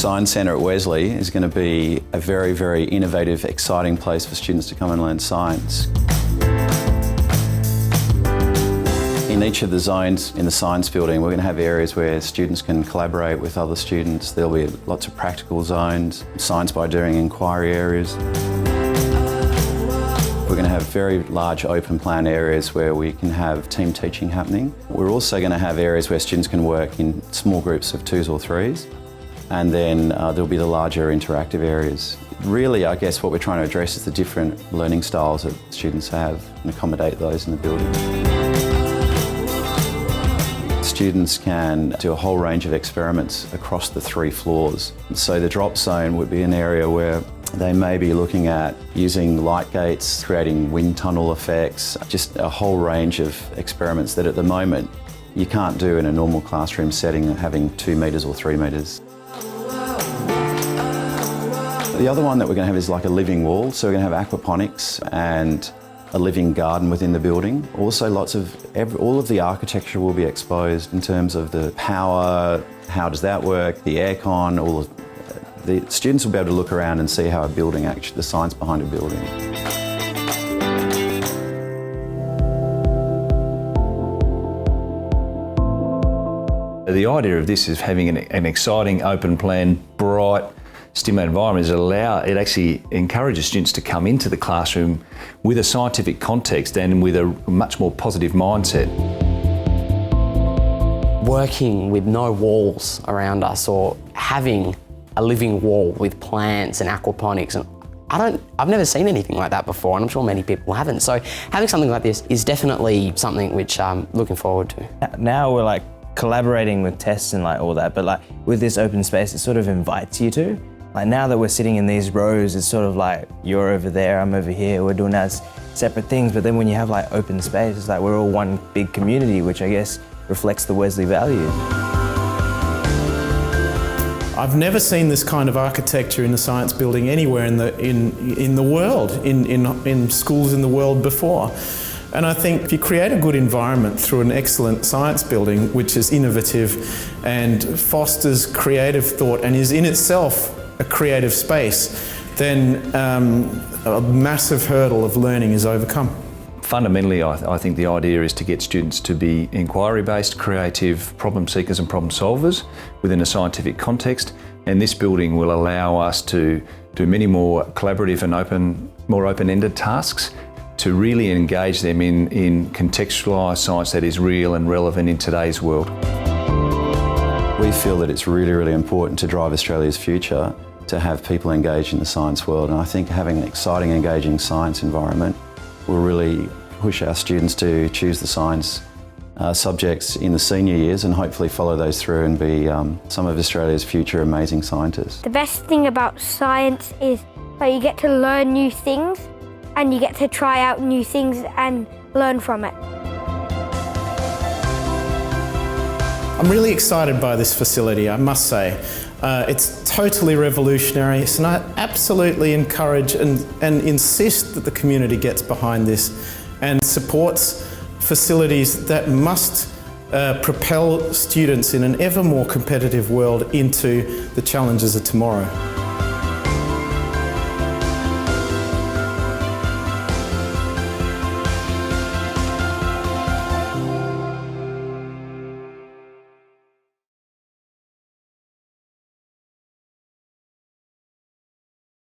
Science Centre at Wesley is going to be a very, very innovative, exciting place for students to come and learn science. In each of the zones in the science building, we're going to have areas where students can collaborate with other students. There'll be lots of practical zones, science by doing inquiry areas. We're going to have very large open plan areas where we can have team teaching happening. We're also going to have areas where students can work in small groups of 2s or 3s. And then there'll be the larger interactive areas. Really, I guess what we're trying to address is the different learning styles that students have and accommodate those in the building. Students can do a whole range of experiments across the 3 floors. So the drop zone would be an area where they may be looking at using light gates, creating wind tunnel effects, just a whole range of experiments that at the moment you can't do in a normal classroom setting having 2 metres or 3 metres. The other one that we're going to have is like a living wall, so we're going to have aquaponics and a living garden within the building. Also all of the architecture will be exposed in terms of the power, how does that work, the aircon, the students will be able to look around and see how a building, actually the science behind a building. The idea of this is having an exciting, open plan, bright, stimulated environment it actually encourages students to come into the classroom with a scientific context and with a much more positive mindset. Working with no walls around us or having a living wall with plants and aquaponics, and I've never seen anything like that before, and I'm sure many people haven't. So having something like this is definitely something which I'm looking forward to. Now we're like collaborating with tests and like all that, but like with this open space, it sort of invites you to. Like now that we're sitting in these rows, it's sort of like you're over there, I'm over here, we're doing as separate things, but then when you have like open space, it's like we're all one big community, which I guess reflects the Wesley values. I've never seen this kind of architecture in the science building anywhere in the world, in schools in the world before. And I think if you create a good environment through an excellent science building, which is innovative and fosters creative thought and is in itself a creative space, then a massive hurdle of learning is overcome. Fundamentally, I think the idea is to get students to be inquiry-based, creative problem seekers and problem solvers within a scientific context, and this building will allow us to do many more collaborative and more open-ended tasks to really engage them in contextualised science that is real and relevant in today's world. We feel that it's really, really important to drive Australia's future to have people engaged in the science world, and I think having an exciting, engaging science environment will really push our students to choose the science subjects in the senior years and hopefully follow those through and be some of Australia's future amazing scientists. The best thing about science is that you get to learn new things and you get to try out new things and learn from it. I'm really excited by this facility, I must say. It's totally revolutionary, and I absolutely encourage and insist that the community gets behind this and supports facilities that must propel students in an ever more competitive world into the challenges of tomorrow.